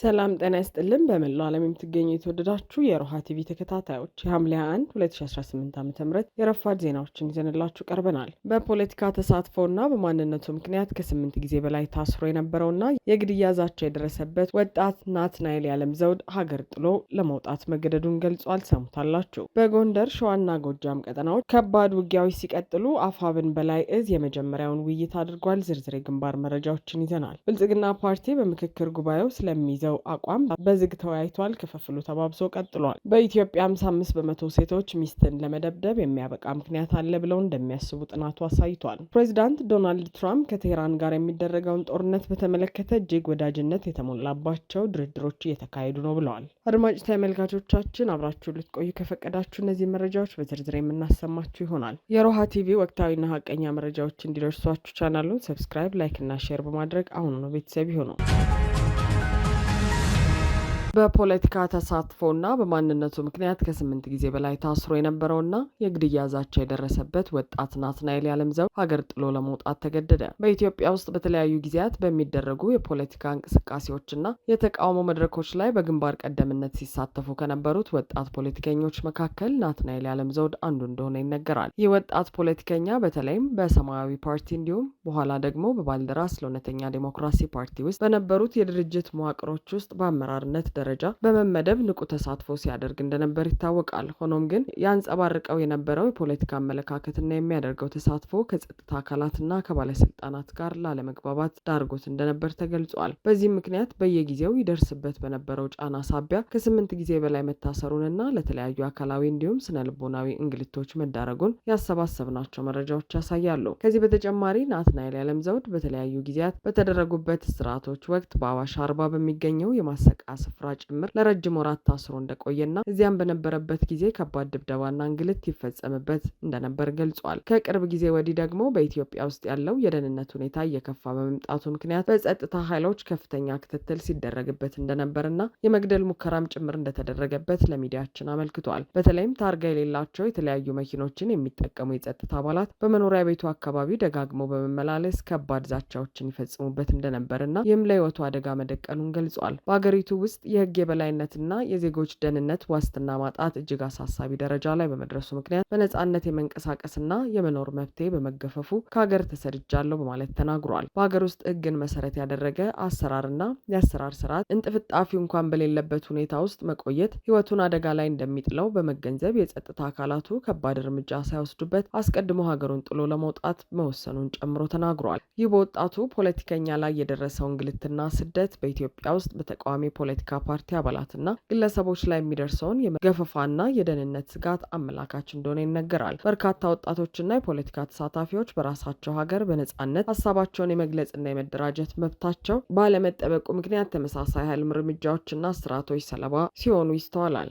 ሰላም ጤና ይስጥልን። በመላው ዓለም የምትገኙ የተወደዳችሁ የሮሃ ቲቪ ተከታታዮች የሐምሌ 1 2018 ዓ.ም የረፋድ ዜናዎችን ይዘንላችሁ ቀርበናል። በፖለቲካ ተሳትፎና በማንነቱ ምክንያት ከ8 ጊዜ በላይ ታስሮ የነበረውና የግድያ ዛቻ የደረሰበት ወጣት ናትናኤል ያለምዘውድ ሀገር ጥሎ ለመውጣት መገደዱን ገልጿል። ሰሙታላችሁ። በጎንደር ሸዋና ጎጃም ቀጠናዎች ከባድ ውጊያዎች ሲቀጥሉ አፋብን በላይ እዝ የመጀመሪያውን ውይይት አድርጓል። ዝርዝር የግንባር መረጃዎችን ይዘናል። ብልጽግና ፓርቲ በምክክር ጉባኤው ስለሚይዘው አቋም በዝግ ተወያይቷል። ክፍፍሉ ተባብሶ ቀጥሏል። በኢትዮጵያ 55 በመቶ ሴቶች ሚስትን ለመደብደብ የሚያበቃ ምክንያት አለ ብለው እንደሚያስቡ ጥናቱ አሳይቷል። ፕሬዚዳንት ዶናልድ ትራምፕ ከቴህራን ጋር የሚደረገውን ጦርነት በተመለከተ እጅግ ወዳጅነት የተሞላባቸው ድርድሮች እየተካሄዱ ነው ብለዋል። አድማጭ ተመልካቾቻችን አብራችሁ ልትቆዩ ከፈቀዳችሁ እነዚህ መረጃዎች በዝርዝር የምናሰማችሁ ይሆናል። የሮሃ ቲቪ ወቅታዊና ሀቀኛ መረጃዎች እንዲደርሷችሁ ቻናሉን ሰብስክራይብ፣ ላይክ እና ሼር በማድረግ አሁኑ ነው ቤተሰብ ይሁኑ። በፖለቲካ ተሳትፎና በማንነቱ ምክንያት ከ8 ጊዜ በላይ ታስሮ የነበረውና የግድያ ዛቻ የደረሰበት ወጣት ናትናኤል ያለምዘውድ ሀገር ጥሎ ለመውጣት ተገደደ። በኢትዮጵያ ውስጥ በተለያዩ ጊዜያት በሚደረጉ የፖለቲካ እንቅስቃሴዎችና የተቃውሞ መድረኮች ላይ በግንባር ቀደምትነት ሲሳተፉ ከነበሩት ወጣት ፖለቲከኞች መካከል ናትናኤል ያለምዘውድ አንዱ እንደሆነ ይነገራል። ይህ ወጣት ፖለቲከኛ በተለይም በሰማያዊ ፓርቲ እንዲሁም በኋላ ደግሞ በባልደራስ ለእውነተኛ ዴሞክራሲ ፓርቲ ውስጥ በነበሩት የድርጅት መዋቅሮች ውስጥ በአመራርነት ደረጃ በመመደብ ንቁ ተሳትፎ ሲያደርግ እንደነበር ይታወቃል። ሆኖም ግን ያንጸባርቀው የነበረው የፖለቲካ አመለካከትና የሚያደርገው ተሳትፎ ከጸጥታ አካላትና ከባለስልጣናት ጋር ላለመግባባት ዳርጎት እንደነበር ተገልጿል። በዚህም ምክንያት በየጊዜው ይደርስበት በነበረው ጫና ሳቢያ ከ8 ጊዜ በላይ መታሰሩንና ለተለያዩ አካላዊ እንዲሁም ስነ ልቦናዊ እንግልቶች መዳረጉን ያሰባሰብናቸው መረጃዎች ያሳያሉ። ከዚህ በተጨማሪ ናትናኤል ያለምዘውድ በተለያዩ ጊዜያት በተደረጉበት ስርዓቶች ወቅት በአዋሽ አርባ በሚገኘው የማሰቃ ስፍራ ጭምር ለረጅም ወራት ታስሮ እንደቆየና እዚያም በነበረበት ጊዜ ከባድ ድብደባና እንግልት ይፈጸምበት እንደነበር ገልጿል። ከቅርብ ጊዜ ወዲህ ደግሞ በኢትዮጵያ ውስጥ ያለው የደህንነት ሁኔታ እየከፋ በመምጣቱ ምክንያት በጸጥታ ኃይሎች ከፍተኛ ክትትል ሲደረግበት እንደነበርና የመግደል ሙከራም ጭምር እንደተደረገበት ለሚዲያችን አመልክቷል። በተለይም ታርጋ የሌላቸው የተለያዩ መኪኖችን የሚጠቀሙ የጸጥታ አባላት በመኖሪያ ቤቱ አካባቢ ደጋግመው በመመላለስ ከባድ ዛቻዎችን ይፈጽሙበት እንደነበርና ይህም ለሕይወቱ አደጋ መደቀኑን ገልጿል። በአገሪቱ ውስጥ የህግ የበላይነትና የዜጎች ደህንነት ዋስትና ማጣት እጅግ አሳሳቢ ደረጃ ላይ በመድረሱ ምክንያት በነጻነት የመንቀሳቀስና የመኖር መብቴ በመገፈፉ ከሀገር ተሰድጃለሁ በማለት ተናግሯል። በሀገር ውስጥ ህግን መሰረት ያደረገ አሰራርና የአሰራር ስርዓት እንጥፍጣፊው እንኳን በሌለበት ሁኔታ ውስጥ መቆየት ህይወቱን አደጋ ላይ እንደሚጥለው በመገንዘብ የጸጥታ አካላቱ ከባድ እርምጃ ሳይወስዱበት አስቀድሞ ሀገሩን ጥሎ ለመውጣት መወሰኑን ጨምሮ ተናግሯል። ይህ በወጣቱ ፖለቲከኛ ላይ የደረሰው እንግልትና ስደት በኢትዮጵያ ውስጥ በተቃዋሚ ፖለቲካ ፓርቲ አባላትና ግለሰቦች ላይ የሚደርሰውን የገፈፋና የደህንነት ስጋት አመላካች እንደሆነ ይነገራል። በርካታ ወጣቶችና የፖለቲካ ተሳታፊዎች በራሳቸው ሀገር በነጻነት ሀሳባቸውን የመግለጽና የመደራጀት መብታቸው ባለመጠበቁ ምክንያት ተመሳሳይ ኃይል እርምጃዎችና ስርዓቶች ሰለባ ሲሆኑ ይስተዋላል።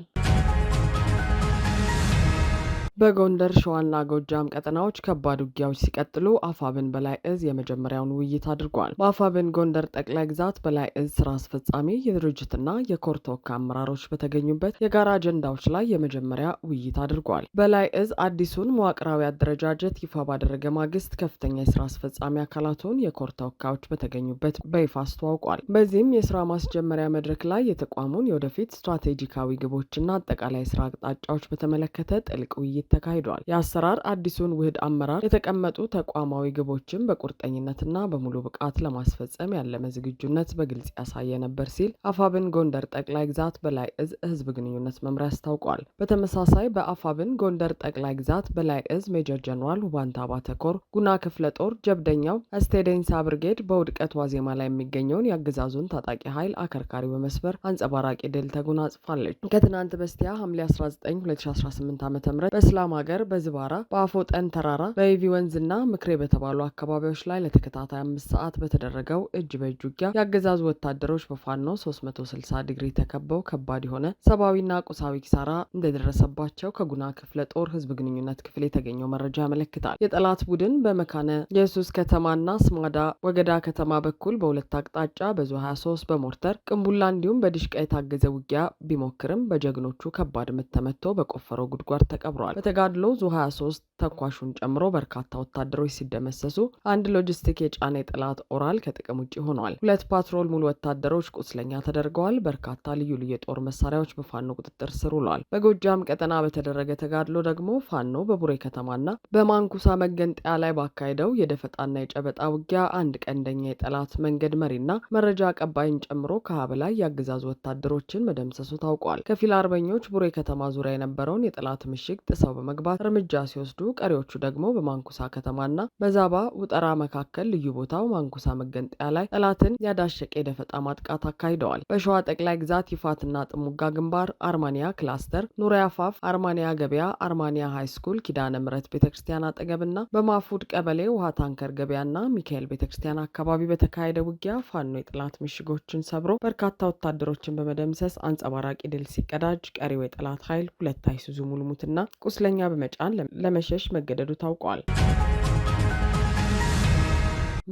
በጎንደር ሸዋና ጎጃም ቀጠናዎች ከባድ ውጊያዎች ሲቀጥሉ አፋብን በላይ እዝ የመጀመሪያውን ውይይት አድርጓል። በአፋብን ጎንደር ጠቅላይ ግዛት በላይ እዝ ስራ አስፈጻሚ የድርጅትና የኮር ተወካይ አመራሮች በተገኙበት የጋራ አጀንዳዎች ላይ የመጀመሪያ ውይይት አድርጓል። በላይ እዝ አዲሱን መዋቅራዊ አደረጃጀት ይፋ ባደረገ ማግስት ከፍተኛ የስራ አስፈጻሚ አካላቱን የኮር ተወካዮች በተገኙበት በይፋ አስተዋውቋል። በዚህም የስራ ማስጀመሪያ መድረክ ላይ የተቋሙን የወደፊት ስትራቴጂካዊ ግቦችና አጠቃላይ ስራ አቅጣጫዎች በተመለከተ ጥልቅ ውይይት ተካሂዷል። የአሰራር አዲሱን ውህድ አመራር የተቀመጡ ተቋማዊ ግቦችን በቁርጠኝነትና በሙሉ ብቃት ለማስፈጸም ያለመ ዝግጁነት በግልጽ ያሳየ ነበር ሲል አፋብን ጎንደር ጠቅላይ ግዛት በላይ እዝ ህዝብ ግንኙነት መምሪያ አስታውቋል። በተመሳሳይ በአፋብን ጎንደር ጠቅላይ ግዛት በላይ እዝ ሜጀር ጀነራል ውባንታ ባተኮር ጉና ክፍለ ጦር ጀብደኛው አስቴዴንሳ ብርጌድ በውድቀት ዋዜማ ላይ የሚገኘውን የአገዛዙን ታጣቂ ኃይል አከርካሪ በመስበር አንጸባራቂ ድል ተጎናጽፋለች። ከትናንት በስቲያ ሐምሌ 19 2018 ዓ.ም በእስላም ሀገር በዝባራ በአፎጠን ተራራ በኢቪ ወንዝና ምክሬ በተባሉ አካባቢዎች ላይ ለተከታታይ 5 ሰዓት በተደረገው እጅ በእጅ ውጊያ የአገዛዙ ወታደሮች በፋኖ 360 ዲግሪ ተከበው ከባድ የሆነ ሰብአዊና ቁሳዊ ኪሳራ እንደደረሰባቸው ከጉና ክፍለ ጦር ህዝብ ግንኙነት ክፍል የተገኘው መረጃ ያመለክታል። የጠላት ቡድን በመካነ ኢየሱስ ከተማና ስማዳ ወገዳ ከተማ በኩል በሁለት አቅጣጫ በዙ 23 በሞርተር ቅንቡላ እንዲሁም በዲሽቃ የታገዘ ውጊያ ቢሞክርም በጀግኖቹ ከባድ ምት ተመቶ በቆፈረው ጉድጓድ ተቀብሯል። በተጋድሎ ዙ 23 ተኳሹን ጨምሮ በርካታ ወታደሮች ሲደመሰሱ፣ አንድ ሎጂስቲክ የጫነ የጠላት ኦራል ከጥቅም ውጭ ሆኗል። 2 ፓትሮል ሙሉ ወታደሮች ቁስለኛ ተደርገዋል። በርካታ ልዩ ልዩ የጦር መሳሪያዎች በፋኖ ቁጥጥር ስር ውለዋል። በጎጃም ቀጠና በተደረገ ተጋድሎ ደግሞ ፋኖ በቡሬ ከተማና በማንኩሳ መገንጠያ ላይ ባካሄደው የደፈጣና የጨበጣ ውጊያ አንድ ቀንደኛ የጠላት መንገድ መሪና መረጃ አቀባይን ጨምሮ ከ20 በላይ የአገዛዙ ወታደሮችን መደምሰሱ ታውቋል። ከፊል አርበኞች ቡሬ ከተማ ዙሪያ የነበረውን የጠላት ምሽግ ጥሰው በመግባት እርምጃ ሲወስዱ፣ ቀሪዎቹ ደግሞ በማንኩሳ ከተማና በዛባ ውጠራ መካከል ልዩ ቦታው ማንኩሳ መገንጠያ ላይ ጠላትን ያዳሸቀ የደፈጣ ማጥቃት አካሂደዋል። በሸዋ ጠቅላይ ግዛት ይፋትና ጥሙጋ ግንባር አርማኒያ ክላስተር፣ ኑሪያ አፋፍ፣ አርማኒያ ገበያ፣ አርማኒያ ሃይስኩል፣ ኪዳነ ምሕረት ቤተክርስቲያን አጠገብና በማፉድ ቀበሌ ውሃ ታንከር ገበያና ሚካኤል ቤተክርስቲያን አካባቢ በተካሄደ ውጊያ ፋኖ የጠላት ምሽጎችን ሰብሮ በርካታ ወታደሮችን በመደምሰስ አንጸባራቂ ድል ሲቀዳጅ፣ ቀሪው የጠላት ኃይል 2 አይሱዙ ሙልሙትና ቁስለኛ በመጫን ለመሸሽ መገደዱ ታውቋል።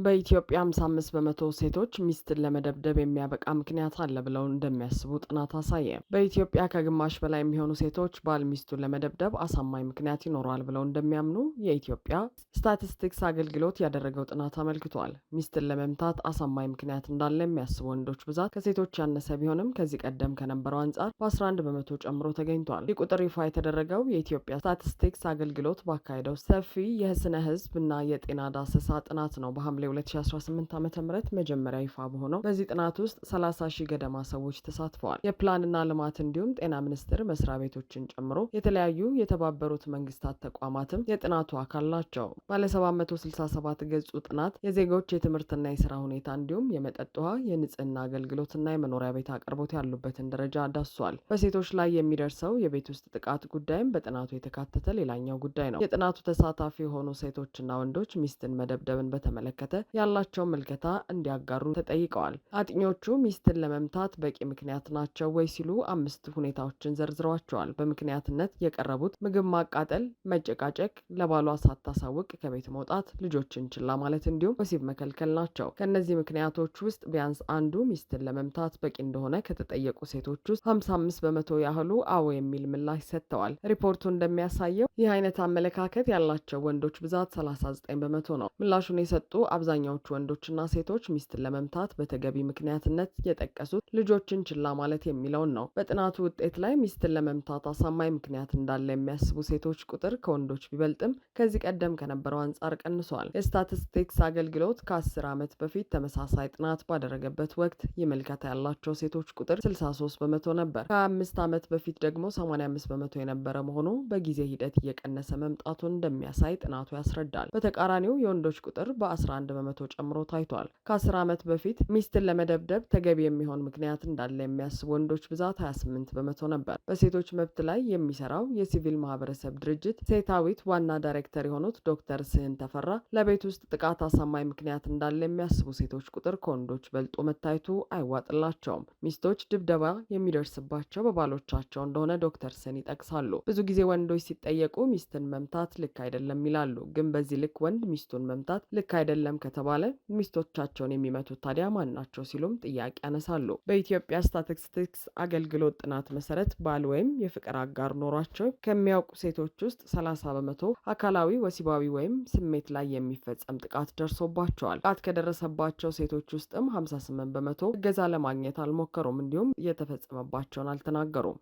በኢትዮጵያ 55 በመቶ ሴቶች ሚስትን ለመደብደብ የሚያበቃ ምክንያት አለ ብለው እንደሚያስቡ ጥናት አሳየ። በኢትዮጵያ ከግማሽ በላይ የሚሆኑ ሴቶች ባል ሚስቱን ለመደብደብ አሳማኝ ምክንያት ይኖረዋል ብለው እንደሚያምኑ የኢትዮጵያ ስታቲስቲክስ አገልግሎት ያደረገው ጥናት አመልክቷል። ሚስትን ለመምታት አሳማኝ ምክንያት እንዳለ የሚያስቡ ወንዶች ብዛት ከሴቶች ያነሰ ቢሆንም ከዚህ ቀደም ከነበረው አንጻር በ11 በመቶ ጨምሮ ተገኝቷል። ይህ ቁጥር ይፋ የተደረገው የኢትዮጵያ ስታቲስቲክስ አገልግሎት ባካሄደው ሰፊ የስነ ህዝብ እና የጤና ዳሰሳ ጥናት ነው። በሐምሌ 2018 ዓ.ም መጀመሪያ ይፋ በሆነው በዚህ ጥናት ውስጥ 30 ሺህ ገደማ ሰዎች ተሳትፈዋል። የፕላንና ልማት እንዲሁም ጤና ሚኒስቴር መስሪያ ቤቶችን ጨምሮ የተለያዩ የተባበሩት መንግስታት ተቋማትም የጥናቱ አካል ናቸው። ባለ 767 ገጹ ጥናት የዜጎች የትምህርትና የስራ ሁኔታ እንዲሁም የመጠጥ ውሃ፣ የንጽህና አገልግሎትና የመኖሪያ ቤት አቅርቦት ያሉበትን ደረጃ ዳስሷል። በሴቶች ላይ የሚደርሰው የቤት ውስጥ ጥቃት ጉዳይም በጥናቱ የተካተተ ሌላኛው ጉዳይ ነው። የጥናቱ ተሳታፊ የሆኑ ሴቶችና ወንዶች ሚስትን መደብደብን በተመለከተ ያላቸው ምልከታ እንዲያጋሩ ተጠይቀዋል። አጥኚዎቹ ሚስትን ለመምታት በቂ ምክንያት ናቸው ወይ ሲሉ 5 ሁኔታዎችን ዘርዝረዋቸዋል። በምክንያትነት የቀረቡት ምግብ ማቃጠል፣ መጨቃጨቅ፣ ለባሏ ሳታሳውቅ ከቤት መውጣት፣ ልጆችን ችላ ማለት እንዲሁም ወሲብ መከልከል ናቸው። ከእነዚህ ምክንያቶች ውስጥ ቢያንስ አንዱ ሚስትን ለመምታት በቂ እንደሆነ ከተጠየቁ ሴቶች ውስጥ 55 በመቶ ያህሉ አዎ የሚል ምላሽ ሰጥተዋል። ሪፖርቱ እንደሚያሳየው ይህ አይነት አመለካከት ያላቸው ወንዶች ብዛት 39 በመቶ ነው። ምላሹን የሰጡ አብዛኛዎቹ ወንዶችና ሴቶች ሚስትን ለመምታት በተገቢ ምክንያትነት የጠቀሱት ልጆችን ችላ ማለት የሚለውን ነው። በጥናቱ ውጤት ላይ ሚስትን ለመምታት አሳማኝ ምክንያት እንዳለ የሚያስቡ ሴቶች ቁጥር ከወንዶች ቢበልጥም ከዚህ ቀደም ከነበረው አንጻር ቀንሷል። የስታቲስቲክስ አገልግሎት ከ10 ዓመት በፊት ተመሳሳይ ጥናት ባደረገበት ወቅት ይህ ምልከታ ያላቸው ሴቶች ቁጥር 63 በመቶ ነበር። ከ5 ዓመት በፊት ደግሞ 85 በመቶ የነበረ መሆኑ በጊዜ ሂደት እየቀነሰ መምጣቱን እንደሚያሳይ ጥናቱ ያስረዳል። በተቃራኒው የወንዶች ቁጥር በ11 በመቶ ጨምሮ ታይቷል። ከ10 ዓመት በፊት ሚስትን ለመደብደብ ተገቢ የሚሆን ምክንያት እንዳለ የሚያስቡ ወንዶች ብዛት 28 በመቶ ነበር። በሴቶች መብት ላይ የሚሰራው የሲቪል ማህበረሰብ ድርጅት ሴታዊት ዋና ዳይሬክተር የሆኑት ዶክተር ስህን ተፈራ ለቤት ውስጥ ጥቃት አሳማኝ ምክንያት እንዳለ የሚያስቡ ሴቶች ቁጥር ከወንዶች በልጦ መታየቱ አይዋጥላቸውም። ሚስቶች ድብደባ የሚደርስባቸው በባሎቻቸው እንደሆነ ዶክተር ስህን ይጠቅሳሉ። ብዙ ጊዜ ወንዶች ሲጠየቁ ሚስትን መምታት ልክ አይደለም ይላሉ። ግን በዚህ ልክ ወንድ ሚስቱን መምታት ልክ አይደለም ከተባለ ሚስቶቻቸውን የሚመቱት ታዲያ ማን ናቸው ሲሉም ጥያቄ ያነሳሉ። በኢትዮጵያ ስታቲስቲክስ አገልግሎት ጥናት መሰረት ባል ወይም የፍቅር አጋር ኖሯቸው ከሚያውቁ ሴቶች ውስጥ 30 በመቶ አካላዊ፣ ወሲባዊ ወይም ስሜት ላይ የሚፈጸም ጥቃት ደርሶባቸዋል። ጥቃት ከደረሰባቸው ሴቶች ውስጥም 58 በመቶ እገዛ ለማግኘት አልሞከሩም፣ እንዲሁም እየተፈጸመባቸውን አልተናገሩም።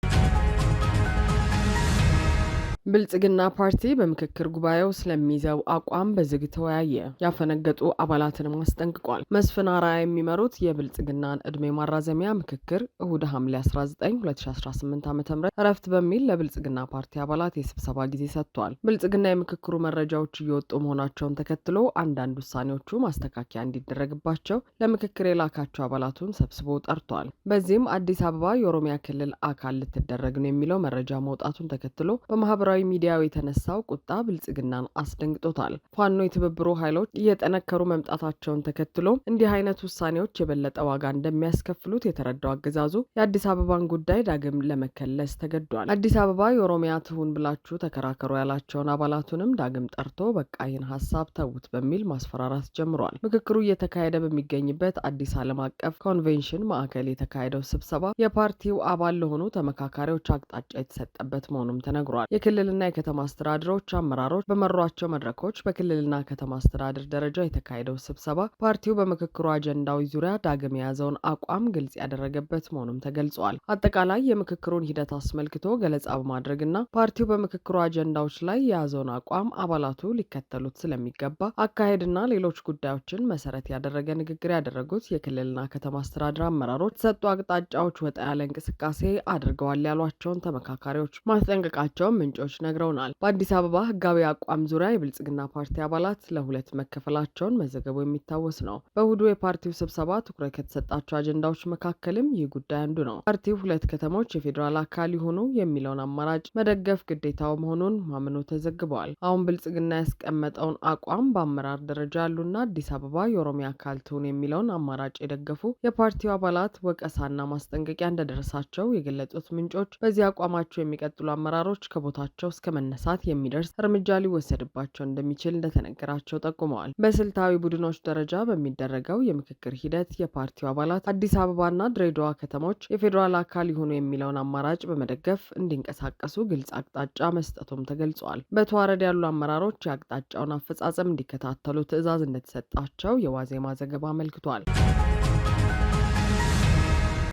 ብልጽግና ፓርቲ በምክክር ጉባኤው ስለሚይዘው አቋም በዝግ ተወያየ። ያፈነገጡ አባላትንም አስጠንቅቋል። መስፍን አርአያ የሚመሩት የብልጽግናን ዕድሜ ማራዘሚያ ምክክር እሁድ ሐምሌ 19 2018 ዓ.ም እረፍት በሚል ለብልጽግና ፓርቲ አባላት የስብሰባ ጊዜ ሰጥቷል። ብልጽግና የምክክሩ መረጃዎች እየወጡ መሆናቸውን ተከትሎ አንዳንድ ውሳኔዎቹ ማስተካከያ እንዲደረግባቸው ለምክክር የላካቸው አባላቱን ሰብስቦ ጠርቷል። በዚህም አዲስ አበባ የኦሮሚያ ክልል አካል ልትደረግ ነው የሚለው መረጃ መውጣቱን ተከትሎ በማህበራዊ ሚዲያው የተነሳው ቁጣ ብልጽግናን አስደንግጦታል። ፋኖ የትብብሩ ኃይሎች እየጠነከሩ መምጣታቸውን ተከትሎ እንዲህ አይነት ውሳኔዎች የበለጠ ዋጋ እንደሚያስከፍሉት የተረዳው አገዛዙ የአዲስ አበባን ጉዳይ ዳግም ለመከለስ ተገዷል። አዲስ አበባ የኦሮሚያ ትሁን ብላችሁ ተከራከሩ ያላቸውን አባላቱንም ዳግም ጠርቶ በቃ ይህን ሀሳብ ተዉት በሚል ማስፈራራት ጀምሯል። ምክክሩ እየተካሄደ በሚገኝበት አዲስ ዓለም አቀፍ ኮንቬንሽን ማዕከል የተካሄደው ስብሰባ የፓርቲው አባል ለሆኑ ተመካካሪዎች አቅጣጫ የተሰጠበት መሆኑም ተነግሯል። የክልል የክልልና የከተማ አስተዳደሮች አመራሮች በመሯቸው መድረኮች በክልልና ከተማ አስተዳደር ደረጃ የተካሄደው ስብሰባ ፓርቲው በምክክሩ አጀንዳዎች ዙሪያ ዳግም የያዘውን አቋም ግልጽ ያደረገበት መሆኑም ተገልጿል። አጠቃላይ የምክክሩን ሂደት አስመልክቶ ገለጻ በማድረግና ፓርቲው በምክክሩ አጀንዳዎች ላይ የያዘውን አቋም አባላቱ ሊከተሉት ስለሚገባ አካሄድና ሌሎች ጉዳዮችን መሰረት ያደረገ ንግግር ያደረጉት የክልልና ከተማ አስተዳደር አመራሮች የተሰጡ አቅጣጫዎች ወጣ ያለ እንቅስቃሴ አድርገዋል ያሏቸውን ተመካካሪዎች ማስጠንቀቃቸውን ምንጮች ነግረውናል። በአዲስ አበባ ህጋዊ አቋም ዙሪያ የብልጽግና ፓርቲ አባላት ለሁለት መከፈላቸውን መዘገቡ የሚታወስ ነው። በእሁዱ የፓርቲው ስብሰባ ትኩረት ከተሰጣቸው አጀንዳዎች መካከልም ይህ ጉዳይ አንዱ ነው። ፓርቲው ሁለት ከተሞች የፌዴራል አካል ይሁኑ የሚለውን አማራጭ መደገፍ ግዴታው መሆኑን ማመኑ ተዘግበዋል። አሁን ብልጽግና ያስቀመጠውን አቋም በአመራር ደረጃ ያሉና አዲስ አበባ የኦሮሚያ አካል ትሁን የሚለውን አማራጭ የደገፉ የፓርቲው አባላት ወቀሳና ማስጠንቀቂያ እንደደረሳቸው የገለጹት ምንጮች በዚህ አቋማቸው የሚቀጥሉ አመራሮች ከቦታቸው እስከ መነሳት የሚደርስ እርምጃ ሊወሰድባቸው እንደሚችል እንደተነገራቸው ጠቁመዋል። በስልታዊ ቡድኖች ደረጃ በሚደረገው የምክክር ሂደት የፓርቲው አባላት አዲስ አበባና ድሬዳዋ ከተሞች የፌዴራል አካል ይሁኑ የሚለውን አማራጭ በመደገፍ እንዲንቀሳቀሱ ግልጽ አቅጣጫ መስጠቱም ተገልጿል። በተዋረድ ያሉ አመራሮች የአቅጣጫውን አፈጻጸም እንዲከታተሉ ትዕዛዝ እንደተሰጣቸው የዋዜማ ዘገባ አመልክቷል።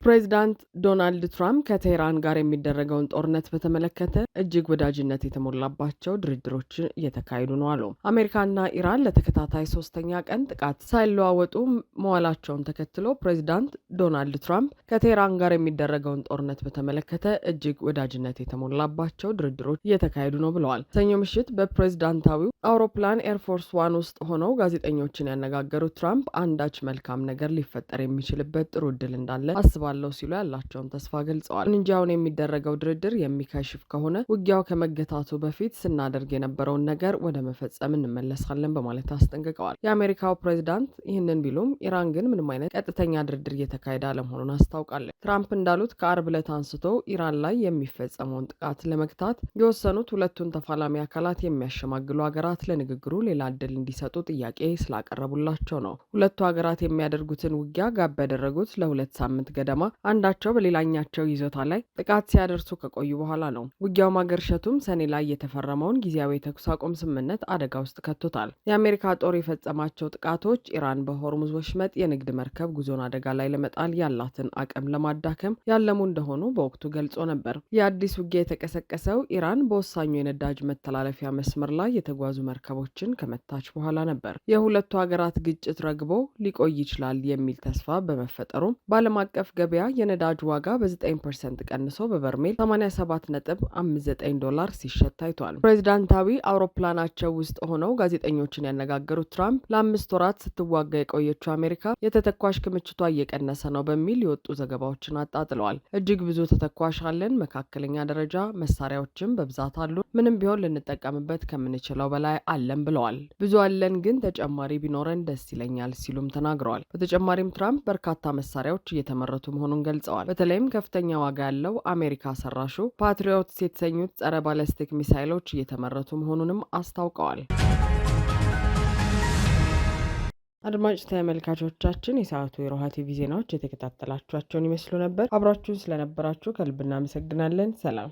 ፕሬዚዳንት ዶናልድ ትራምፕ ከቴህራን ጋር የሚደረገውን ጦርነት በተመለከተ እጅግ ወዳጅነት የተሞላባቸው ድርድሮች እየተካሄዱ ነው አሉ። አሜሪካና ኢራን ለተከታታይ ሶስተኛ ቀን ጥቃት ሳይለዋወጡ መዋላቸውን ተከትሎ ፕሬዚዳንት ዶናልድ ትራምፕ ከቴህራን ጋር የሚደረገውን ጦርነት በተመለከተ እጅግ ወዳጅነት የተሞላባቸው ድርድሮች እየተካሄዱ ነው ብለዋል። ሰኞ ምሽት በፕሬዚዳንታዊው አውሮፕላን ኤርፎርስ ዋን ውስጥ ሆነው ጋዜጠኞችን ያነጋገሩት ትራምፕ አንዳች መልካም ነገር ሊፈጠር የሚችልበት ጥሩ እድል እንዳለ አስባለሁ ሲሉ ያላቸውን ተስፋ ገልጸዋል። እንጂ አሁን የሚደረገው ድርድር የሚከሽፍ ከሆነ ውጊያው ከመገታቱ በፊት ስናደርግ የነበረውን ነገር ወደ መፈጸም እንመለሳለን በማለት አስጠንቅቀዋል። የአሜሪካው ፕሬዚዳንት ይህንን ቢሉም ኢራን ግን ምንም አይነት ቀጥተኛ ድርድር እየተካሄደ አለመሆኑን አስታውቃለች። ትራምፕ እንዳሉት ከአርብ ዕለት አንስቶ ኢራን ላይ የሚፈጸመውን ጥቃት ለመግታት የወሰኑት ሁለቱን ተፋላሚ አካላት የሚያሸማግሉ ሀገራት ለንግግሩ ሌላ እድል እንዲሰጡ ጥያቄ ስላቀረቡላቸው ነው። ሁለቱ ሀገራት የሚያደርጉትን ውጊያ ጋብ ያደረጉት ለሁለት ሳምንት ገደማ አንዳቸው በሌላኛቸው ይዞታ ላይ ጥቃት ሲያደርሱ ከቆዩ በኋላ ነው። ውጊያው ማገርሸቱም ሰኔ ላይ የተፈረመውን ጊዜያዊ የተኩስ አቁም ስምምነት አደጋ ውስጥ ከቶታል። የአሜሪካ ጦር የፈጸማቸው ጥቃቶች ኢራን በሆርሙዝ ወሽመጥ የንግድ መርከብ ጉዞን አደጋ ላይ ለመጣል ያላትን አቅም ለማዳከም ያለሙ እንደሆኑ በወቅቱ ገልጾ ነበር። የአዲስ ውጊያ የተቀሰቀሰው ኢራን በወሳኙ የነዳጅ መተላለፊያ መስመር ላይ የተጓዙ መርከቦችን ከመታች በኋላ ነበር። የሁለቱ ሀገራት ግጭት ረግቦ ሊቆይ ይችላል የሚል ተስፋ በመፈጠሩም በዓለም አቀፍ ገበያ የነዳጅ ዋጋ በ9% ቀንሶ በበርሜል $87.59 ሲሸጥ ታይቷል። ፕሬዚዳንታዊ አውሮፕላናቸው ውስጥ ሆነው ጋዜጠኞችን ያነጋገሩት ትራምፕ ለ5 ወራት ስትዋጋ የቆየችው አሜሪካ የተተኳሽ ክምችቷ እየቀነሰ ነው በሚል የወጡ ዘገባዎችን አጣጥለዋል። እጅግ ብዙ ተተኳሽ አለን፣ መካከለኛ ደረጃ መሳሪያዎችም በብዛት አሉ፣ ምንም ቢሆን ልንጠቀምበት ከምንችለው በላይ አለን ብለዋል። ብዙ አለን፣ ግን ተጨማሪ ቢኖረን ደስ ይለኛል ሲሉም ተናግረዋል። በተጨማሪም ትራምፕ በርካታ መሳሪያዎች እየተመረቱ መሆኑን ገልጸዋል። በተለይም ከፍተኛ ዋጋ ያለው አሜሪካ ሰራሹ ፓትሪዮትስ የተሰኙት ጸረ ባለስቲክ ሚሳይሎች እየተመረቱ መሆኑንም አስታውቀዋል። አድማጭ ተመልካቾቻችን የሰዓቱ የሮሃ ቲቪ ዜናዎች የተከታተላችኋቸውን ይመስሉ ነበር። አብራችሁን ስለነበራችሁ ከልብ እናመሰግናለን። ሰላም።